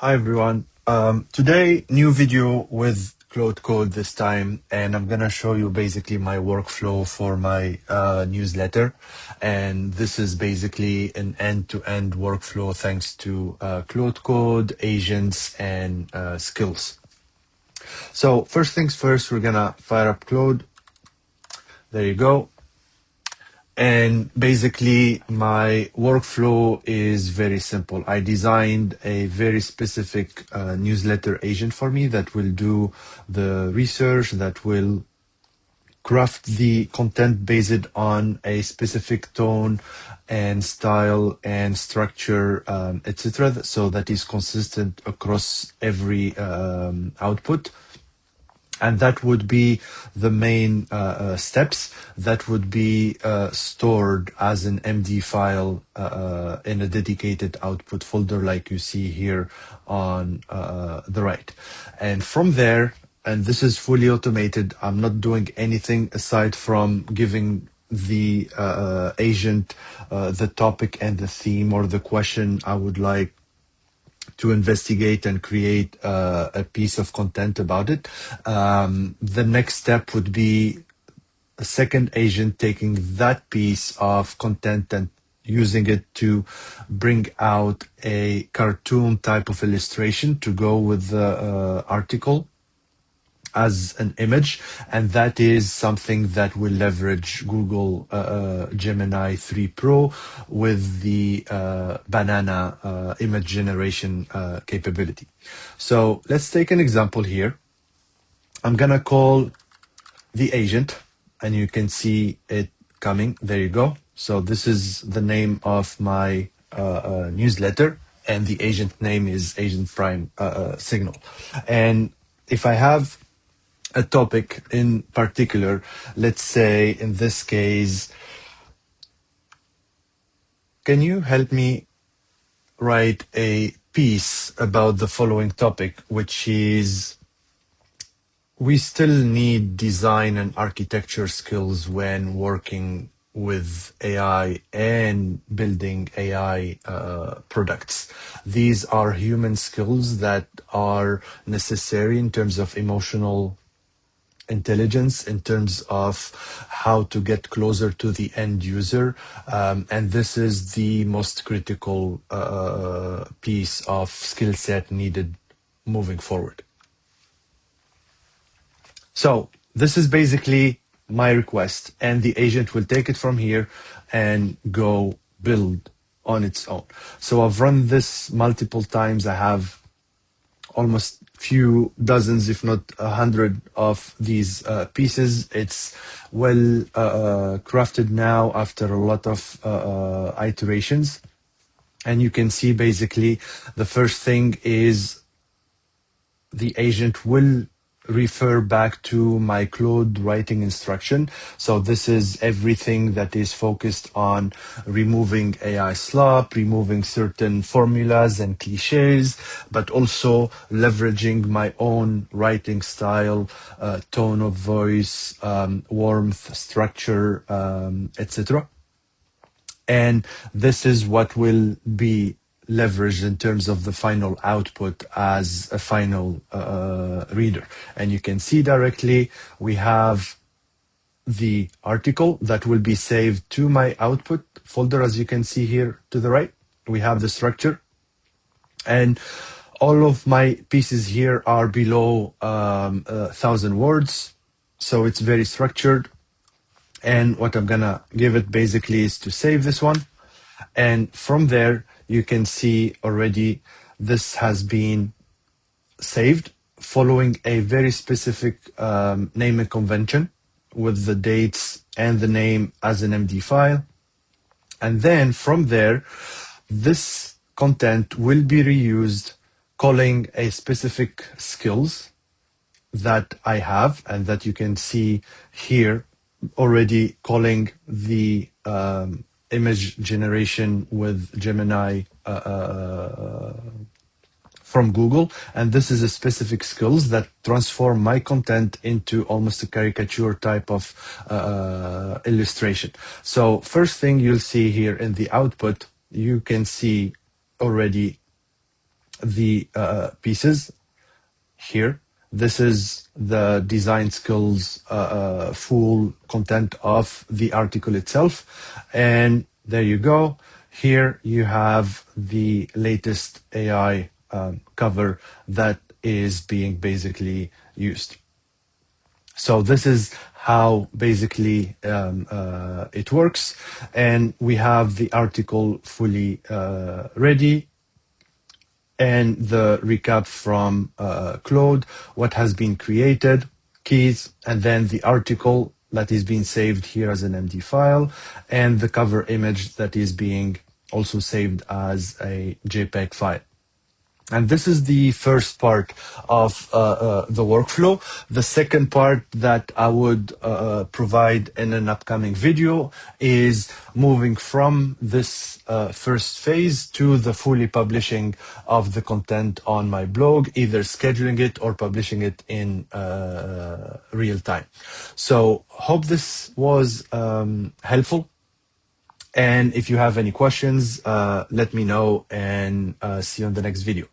Hi everyone. Today, new video with Claude Code this time, and I'm gonna show you basically my workflow for my newsletter. And this is basically an end-to-end workflow thanks to Claude Code, agents, and skills. So first things first, we're gonna fire up Claude. There you go. And basically, my workflow is very simple. I designed a very specific newsletter agent for me that will do the research, that will craft the content based on a specific tone and style and structure, etc. So that is consistent across every output. And that would be the main steps that would be stored as an MD file in a dedicated output folder like you see here on the right. And from there, and this is fully automated, I'm not doing anything aside from giving the agent the topic and the theme or the question I would like to investigate and create a piece of content about it. The next step would be a second agent taking that piece of content and using it to bring out a cartoon type of illustration to go with the article as an image, and that is something that will leverage Google Gemini 3 Pro with the banana image generation capability. So let's take an example here. I'm gonna call the agent, and you can see it coming. There you go. So this is the name of my newsletter, and the agent name is Agent Prime Signal. And if I have a topic in particular, let's say in this case, can you help me write a piece about the following topic, which is we still need design and architecture skills when working with AI and building AI products. These are human skills that are necessary in terms of emotional intelligence, in terms of how to get closer to the end user. And this is the most critical piece of skill set needed moving forward. So this is basically my request, and the agent will take it from here and go build on its own. So I've run this multiple times. I have almost few dozens, if not 100 of these pieces. It's well crafted now after a lot of iterations. And you can see basically the first thing is the agent will refer back to my Claude writing instruction. So this is everything that is focused on removing AI slop, removing certain formulas and cliches, but also leveraging my own writing style, tone of voice, warmth, structure, etc. And this is what will be leveraged in terms of the final output as a final reader. And you can see directly we have the article that will be saved to my output folder, as you can see here to the right. We have the structure, and all of my pieces here are below 1,000 words, so it's very structured. And what I'm gonna give it basically is to save this one. And from there, you can see already this has been saved following a very specific naming convention with the dates and the name as an MD file. And then from there, this content will be reused calling a specific skills that I have and that you can see here already, calling the image generation with Gemini from Google. And this is a specific skills that transform my content into almost a caricature type of illustration. So first thing you'll see here in the output, you can see already the pieces here. This is the design skills full content of the article itself. And there you go. Here you have the latest AI cover that is being basically used. So this is how basically it works. And we have the article fully ready, and the recap from Claude, what has been created, keys, and then the article that is being saved here as an MD file, and the cover image that is being also saved as a JPEG file. And this is the first part of the workflow. The second part that I would provide in an upcoming video is moving from this first phase to the fully publishing of the content on my blog, either scheduling it or publishing it in real time. So hope this was helpful. And if you have any questions, let me know, and see you on the next video.